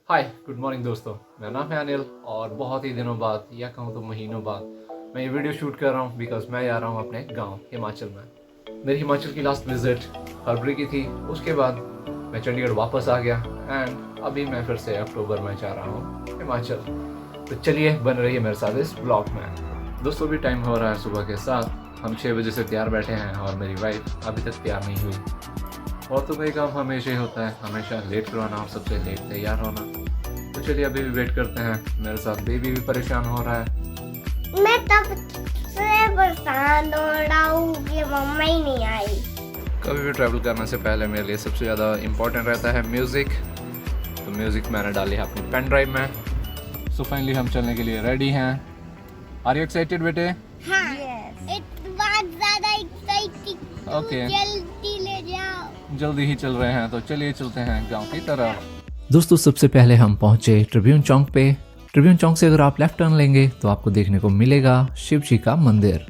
Hi good morning दोस्तों। मेरा नाम है अनिल और बहुत ही दिनों बाद या कहूँ तो महीनों बाद मैं ये वीडियो शूट कर रहा हूँ बिकॉज मैं जा रहा हूँ अपने गांव हिमाचल में। मेरी हिमाचल की लास्ट विजिट फरवरी की थी। उसके बाद मैं चंडीगढ़ वापस आ गया एंड अभी मैं फिर से अक्टूबर में जा रहा हूँ हिमाचल। तो चलिए बन रही है मेरे साथ इस ब्लॉग में। दोस्तों भी टाइम हो रहा है सुबह के 7। हम 6 बजे से तैयार बैठे हैं और मेरी वाइफ अभी तक तैयार नहीं हुई। औरतों का ही काम हमेशा ही होता है, हमेशा लेट करवाना और सबसे लेट तैयार होना। तो चलिए अभी भी वेट करते हैं। मेरे साथ बेबी भी परेशान हो रहा है। मैं तब से परेशान हो रहा हूँ कि मम्मा ही नहीं आई। कभी भी ट्रैवल करने से पहले मेरे लिए सबसे ज़्यादा इम्पोर्टेंट रहता है म्यूज़िक। तो म्यूज़िक मैंने डाली है अपनी पेन ड्राइव में। सो फाइनली हम चलने के लिए रेडी हैं। आर यू एक्साइटेड बेटे? हाँ, बहुत ज़्यादा एक्साइटिंग। ओके, जल्दी ले जाओ। जल्दी ही चल रहे हैं तो चलिए चलते हैं गांव की तरफ। दोस्तों सबसे पहले हम पहुंचे ट्रिब्यून चौक पे। ट्रिब्यून चौक से अगर आप लेफ्ट टर्न लेंगे तो आपको देखने को मिलेगा शिव जी का मंदिर,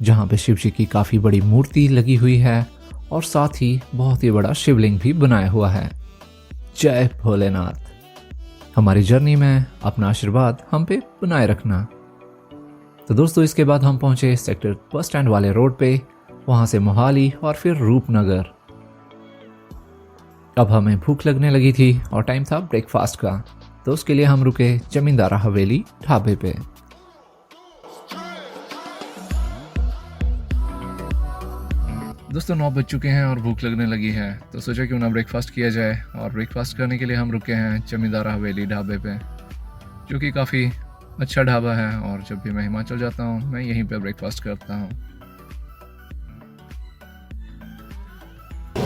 जहां पे शिव जी की काफ़ी बड़ी मूर्ति लगी हुई है और साथ ही बहुत ही बड़ा शिवलिंग भी बनाया हुआ है। जय भोलेनाथ। हमारी जर्नी में अपना आशीर्वाद हम पे बनाए रखना। तो दोस्तों इसके बाद हम पहुंचे सेक्टर बस स्टैंड वाले रोड पे, वहां से मोहाली और फिर रूपनगर। अब हमें भूख लगने लगी थी और टाइम था ब्रेकफास्ट का, तो उसके लिए हम रुके जमींदारा हवेली ढाबे पे। दोस्तों 9 बज चुके हैं और भूख लगने लगी है, तो सोचा क्यों ना ब्रेकफास्ट किया जाए। और ब्रेकफास्ट करने के लिए हम रुके हैं जमींदारा हवेली ढाबे पे, जो कि काफ़ी अच्छा ढाबा है और जब भी मैं हिमाचल जाता हूँ मैं यहीं पे ब्रेकफास्ट करता हूँ।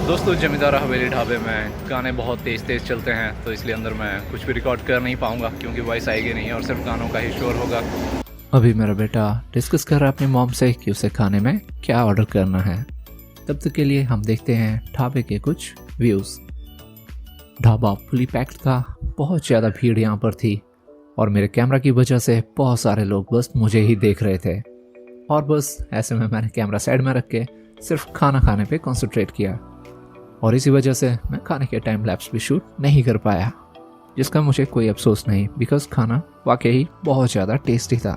दोस्तों जमींदारा हवेली ढाबे में गाने बहुत तेज़ तेज़ चलते हैं, तो इसलिए अंदर मैं कुछ भी रिकॉर्ड कर नहीं पाऊँगा क्योंकि वॉइस आएगी नहीं और सिर्फ गानों का ही शोर होगा। अभी मेरा बेटा डिस्कस कर रहा है अपनी मॉम से कि उसे खाने में क्या ऑर्डर करना है। तब तक के लिए हम देखते हैं ढाबे के कुछ व्यूज़। ढाबा फुली पैक्ड था, बहुत ज़्यादा भीड़ यहाँ पर थी और मेरे कैमरा की वजह से बहुत सारे लोग बस मुझे ही देख रहे थे। और बस ऐसे में मैंने कैमरा साइड में रख के सिर्फ खाना खाने पे कंसंट्रेट किया और इसी वजह से मैं खाने के टाइम लैप्स भी शूट नहीं कर पाया, जिसका मुझे कोई अफसोस नहीं बिकॉज खाना वाकई बहुत ज़्यादा टेस्टी था।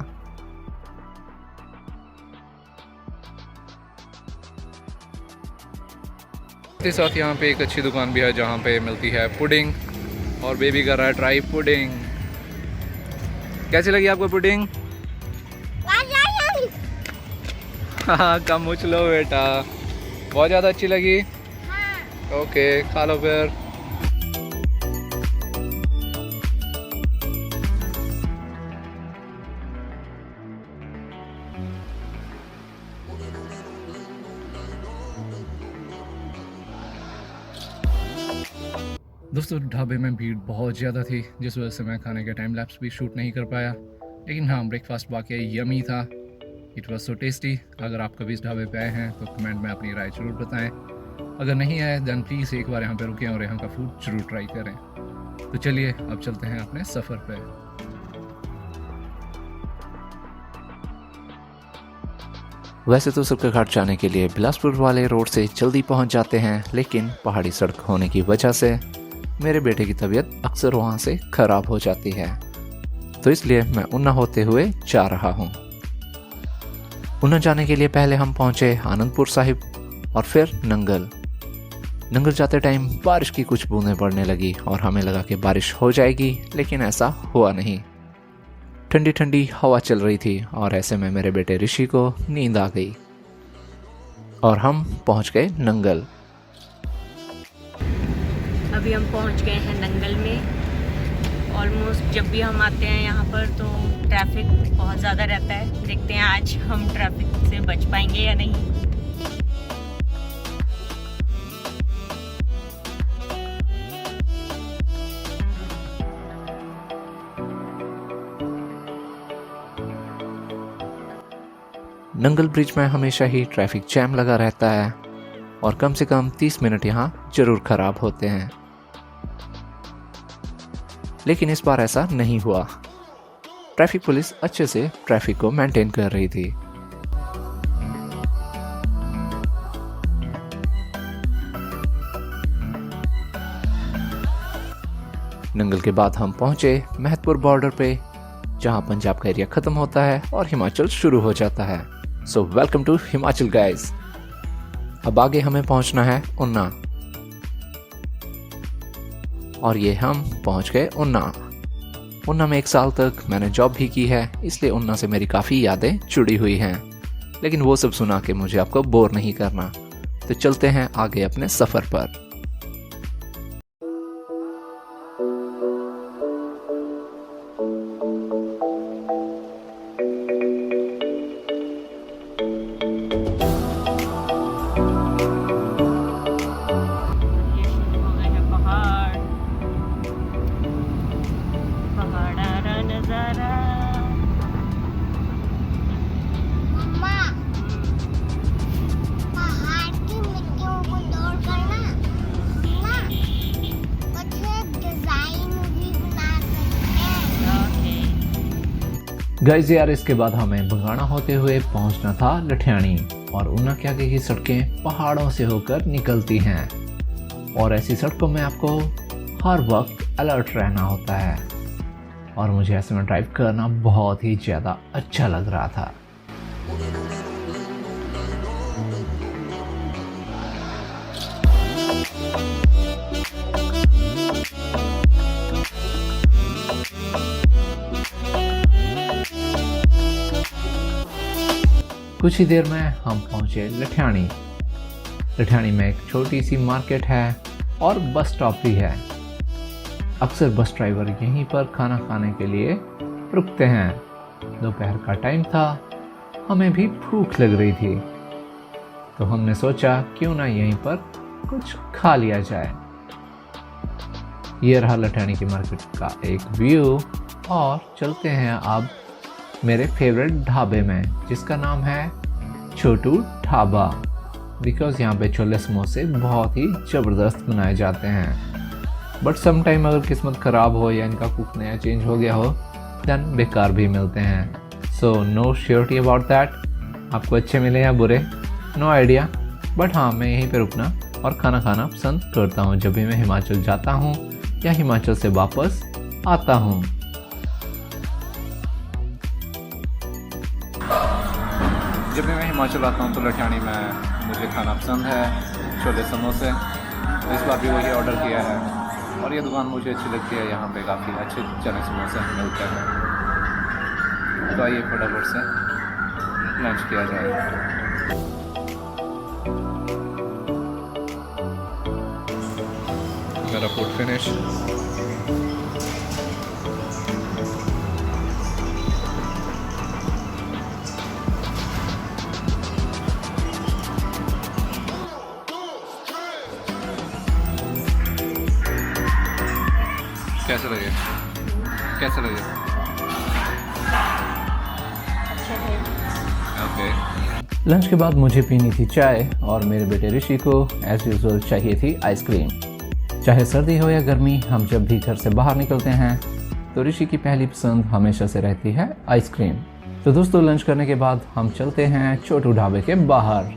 इसके साथ यहाँ पे एक अच्छी दुकान भी है जहाँ पे मिलती है पुडिंग और बेबी कर रहा है ट्राई पुडिंग। कैसी लगी आपको पुडिंग? हाँ कम उछलो बेटा, बहुत ज़्यादा अच्छी लगी। ओके खा लो फिर। दोस्तों ढाबे में भीड़ बहुत ज़्यादा थी, जिस वजह से मैं खाने के टाइम लैप्स भी शूट नहीं कर पाया। लेकिन हाँ ब्रेकफास्ट वाकई यमी था। It was so tasty. अगर आप कभी इस ढाबे पे आए हैं तो कमेंट में अपनी राय जरूर बताएं। अगर नहीं आए देन प्लीज़ एक बार यहाँ पे रुकें और यहाँ का फूड जरूर ट्राई करें। तो चलिए अब चलते हैं अपने सफ़र पे। वैसे तो सबके घाट जाने के लिए बिलासपुर वाले रोड से जल्दी पहुंच जाते हैं, लेकिन पहाड़ी सड़क होने की वजह से मेरे बेटे की तबीयत अक्सर वहां से खराब हो जाती है, तो इसलिए मैं ऊना होते हुए जा रहा हूं। ऊना जाने के लिए पहले हम पहुंचे आनंदपुर साहिब और फिर नंगल। नंगल जाते टाइम बारिश की कुछ बूंदें पड़ने लगी और हमें लगा कि बारिश हो जाएगी, लेकिन ऐसा हुआ नहीं। ठंडी ठंडी हवा चल रही थी और ऐसे में मेरे बेटे ऋषि को नींद आ गई और हम पहुंच गए नंगल। अभी हम पहुंच गए हैं नंगल में। ऑलमोस्ट जब भी हम आते हैं यहाँ पर तो ट्रैफिक बहुत ज़्यादा रहता है। देखते हैं आज हम ट्रैफिक से बच पाएंगे या नहीं। नंगल ब्रिज में हमेशा ही ट्रैफिक जैम लगा रहता है और कम से कम 30 मिनट यहाँ जरूर खराब होते हैं, लेकिन इस बार ऐसा नहीं हुआ। ट्रैफिक पुलिस अच्छे से ट्रैफिक को मेंटेन कर रही थी। नंगल के बाद हम पहुंचे महतपुर बॉर्डर पे, जहां पंजाब का एरिया खत्म होता है और हिमाचल शुरू हो जाता है। So welcome to Himachal guys. अब आगे हमें पहुंचना है ऊना, और ये हम पहुंच गए ऊना। ऊना में 1 साल तक मैंने जॉब भी की है, इसलिए ऊना से मेरी काफ़ी यादें जुड़ी हुई हैं। लेकिन वो सब सुना के मुझे आपको बोर नहीं करना, तो चलते हैं आगे अपने सफ़र पर। ये शुरू हो गए हैं पहाड़, पहाड़ा नजारा। मम्मा पहाड़ की मिट्टियों को तोड़ कर ना कुछ डिजाइन भी बना सकते हैं। ओके, गाइस यार, इसके बाद हमें बंगाणा होते हुए पहुंचना था लठियाणी, और ऊना के आगे की सड़कें पहाड़ों से होकर निकलती हैं, और ऐसी सड़कों में आपको हर वक्त अलर्ट रहना होता है, और मुझे ऐसे में ड्राइव करना बहुत ही ज़्यादा अच्छा लग रहा था। कुछ ही देर में हम पहुंचे लठियाणी। लठियाणी में एक छोटी सी मार्केट है और बस स्टॉप भी है। अक्सर बस ड्राइवर यहीं पर खाना खाने के लिए रुकते हैं। दोपहर का टाइम था, हमें भी भूख लग रही थी, तो हमने सोचा क्यों ना यहीं पर कुछ खा लिया जाए। ये रहा लठियाणी की मार्केट का एक व्यू, और चलते हैं अब मेरे फेवरेट ढाबे में, जिसका नाम है छोटू ढाबा, बिकॉज यहाँ पे छोले समोसे बहुत ही ज़बरदस्त बनाए जाते हैं। बट सम टाइम अगर किस्मत ख़राब हो या इनका कुक नया चेंज हो गया हो, देन बेकार भी मिलते हैं। So no surety about that, आपको अच्छे मिले या बुरे, नो आइडिया। बट हाँ, मैं यहीं पे रुकना और खाना खाना पसंद करता हूँ जब भी मैं हिमाचल जाता हूँ या हिमाचल से वापस आता हूँ। जब भी मैं हिमाचल आता हूँ तो लठियाणी में मुझे खाना पसंद है, छोले समोसे। इस बार भी वही ऑर्डर किया है, और ये दुकान मुझे अच्छी लगती है। यहाँ पे काफ़ी अच्छे चने समोसे मिलते हैं। तो आइए फटाफट से लंच किया जाए। मेरा फूड फिनिश। कैसे लगे? कैसे लगे? अच्छा है। ओके। लंच के बाद मुझे पीनी थी चाय, और मेरे बेटे ऋषि को एज यूजुअल चाहिए थी आइसक्रीम। चाहे सर्दी हो या गर्मी, हम जब भी घर से बाहर निकलते हैं तो ऋषि की पहली पसंद हमेशा से रहती है आइसक्रीम। तो दोस्तों, लंच करने के बाद हम चलते हैं छोटू ढाबे के बाहर।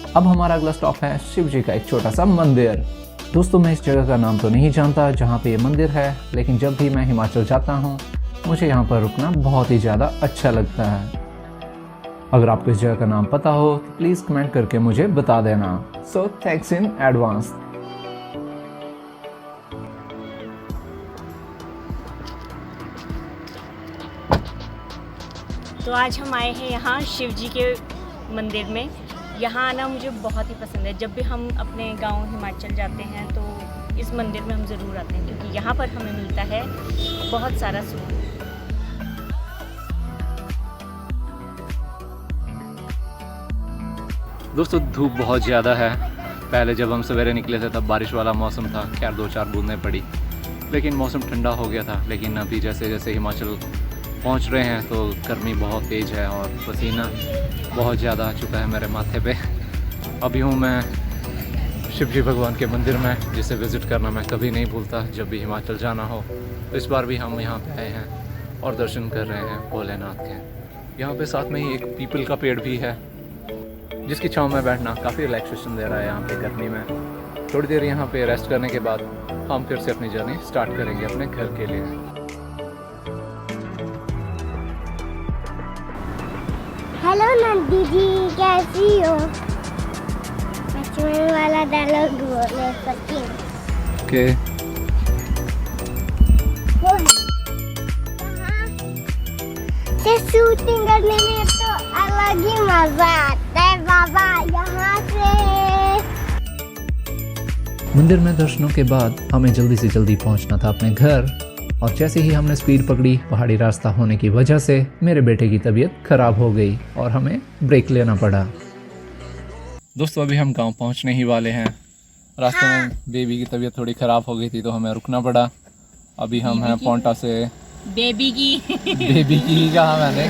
अब हमारा अगला स्टॉप है शिव जी का एक छोटा सा मंदिर। दोस्तों, मैं इस जगह का नाम तो नहीं जानता जहाँ पे ये मंदिर है, लेकिन जब भी मैं हिमाचल जाता हूँ मुझे यहाँ पर रुकना बहुत ही ज़्यादा अच्छा लगता है। अगर आपको इस जगह का नाम पता हो तो प्लीज़ कमेंट करके मुझे बता देना। So thanks in advance. तो आज हम आए हैं यहाँ शिव जी के मंदिर में। यहाँ आना मुझे बहुत ही पसंद है। जब भी हम अपने गांव हिमाचल जाते हैं तो इस मंदिर में हम ज़रूर आते हैं, क्योंकि यहाँ पर हमें मिलता है बहुत सारा सुकून। दोस्तों, धूप बहुत ज़्यादा है। पहले जब हम सवेरे निकले थे तब बारिश वाला मौसम था, खैर 2-4 बूंदें पड़ी, लेकिन मौसम ठंडा हो गया था। लेकिन अभी जैसे जैसे हिमाचल पहुंच रहे हैं तो गर्मी बहुत तेज़ है और पसीना बहुत ज़्यादा आ चुका है मेरे माथे पे। अभी हूँ मैं शिव जी भगवान के मंदिर में, जिसे विज़िट करना मैं कभी नहीं भूलता जब भी हिमाचल जाना हो। तो इस बार भी हम यहाँ पे आए हैं और दर्शन कर रहे हैं भोलेनाथ के। यहाँ पे साथ में ही एक पीपल का पेड़ भी है जिसकी छांव में बैठना काफ़ी रिलैक्सेशन दे रहा है यहाँ पे गर्मी में। थोड़ी देर यहाँ पे रेस्ट करने के बाद हम फिर से अपनी जर्नी स्टार्ट करेंगे अपने घर के लिए। हेलो नंदी जी, कैसी हो? बचपन वाला डायलॉग बोले सकती हूँ। ओके से शूटिंग करने में तो अलग ही मजा आता है बाबा। यहाँ से मंदिर में दर्शनों के बाद हमें जल्दी से जल्दी पहुंचना था अपने घर, और जैसे ही हमने स्पीड पकड़ी पहाड़ी रास्ता होने की वजह से मेरे बेटे की तबीयत खराब हो गई और हमें ब्रेक लेना पड़ा। दोस्तों अभी हम गांव पहुंचने ही वाले हैं। रास्ते में बेबी की तबीयत थोड़ी ख़राब हो गई थी तो हमें रुकना पड़ा। अभी हम हैं पोंटा से। बेबी की कहा मैंने,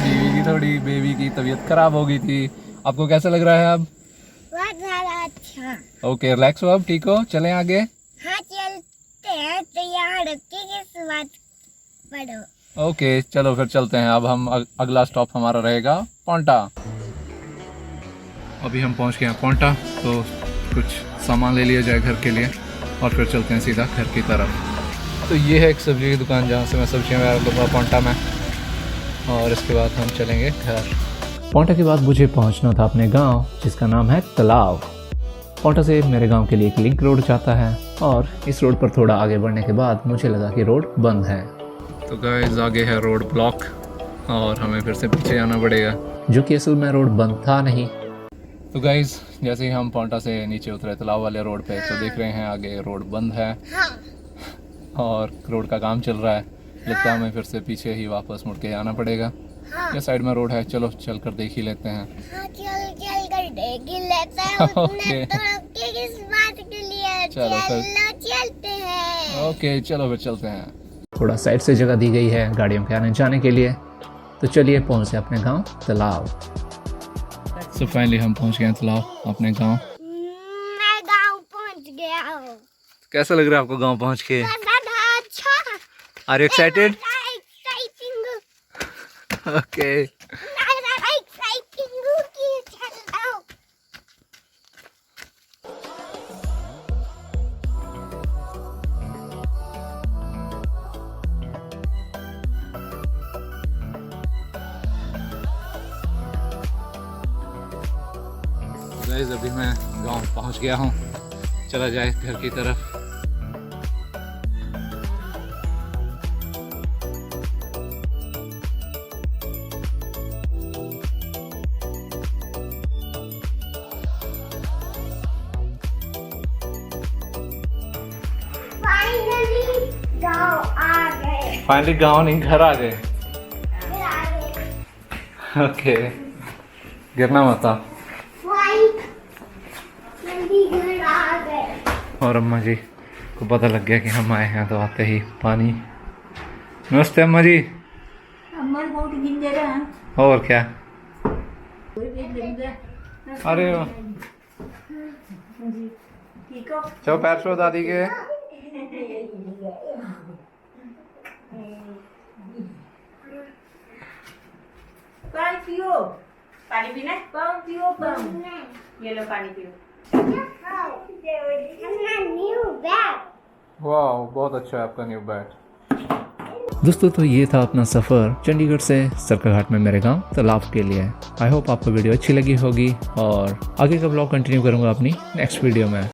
बेबी की तबीयत खराब हो गई थी। आपको कैसा लग रहा है अब? बहुत ज़्यादा अच्छा। ओके रिलैक्स हो अब, ठीक हो? चलें आगे? हाँ चलते हैं, तो यहाँ रुके किस बात पढ़ो। ओके चलो फिर चलते हैं। अब हम अगला स्टॉप हमारा रहेगा पोंटा। अभी हम पहुंच गए हैं पोंटा, तो कुछ सामान ले लिया जाए घर के लिए और फिर चलते हैं सीधा घर की तरफ। तो ये है एक सब्जी की दुकान जहाँ से मैं सब्जियाँ वगैरह लूँगा पोंटा में, और इसके बाद हम चलेंगे घर। पोंटा के बाद मुझे पहुँचना था अपने गांव जिसका नाम है तालाब। पोंटा से मेरे गांव के लिए एक लिंक रोड जाता है, और इस रोड पर थोड़ा आगे बढ़ने के बाद मुझे लगा कि रोड बंद है। तो गाइस आगे है रोड ब्लॉक और हमें फिर से पीछे आना पड़ेगा, जो कि असल में रोड बंद था नहीं। तो गाइस जैसे ही हम पोंटा से नीचे उतरे तालाब वाले रोड पे, तो देख रहे हैं आगे रोड बंद है और रोड का काम चल रहा है। लगता है हमें फिर से पीछे ही वापस मुड़ के आना पड़ेगा। ये साइड में रोड है, चलो चल कर देख ही लेते हैं। हाँ चल कर देख ही लेते हैं। ओके। तो रुके किस बात के लिए? चलो फिर चलते हैं। ओके चलो फिर चलते हैं। थोड़ा साइड से जगह दी गई है गाड़ियों के आने जाने के लिए, तो चलिए पहुँचे अपने गांव तालाब। तो फाइनली हम पहुँच गए हैं तालाब अपने गांव। मैं गांव पहुंच गया हूँ। कैसा लग रहा है आपको गांव पहुँच के? अच्छा। Are you excited? Exciting. Okay exciting की चलो। गाइस अभी मैं गांव पहुंच गया हूं, चला जाए घर की तरफ। फाइनली गांव नहीं घर आ गए। ओके गिरना मत था। और अम्मा जी को पता लग गया कि हम आए हैं, तो आते ही पानी। नमस्ते अम्मा जी। और क्या? अरे चलो पैर छो दादी के। पानी पियो। पानी पीना है? पानी पियो। ये लो पानी पियो। वाह बहुत अच्छा है आपका न्यू बैट। दोस्तों तो ये था अपना सफ़र चंडीगढ़ से सरकाघाट में मेरे गांव तालाब के लिए। आई होप आपको वीडियो अच्छी लगी होगी, और आगे का ब्लॉग कंटिन्यू करूंगा अपनी नेक्स्ट वीडियो में।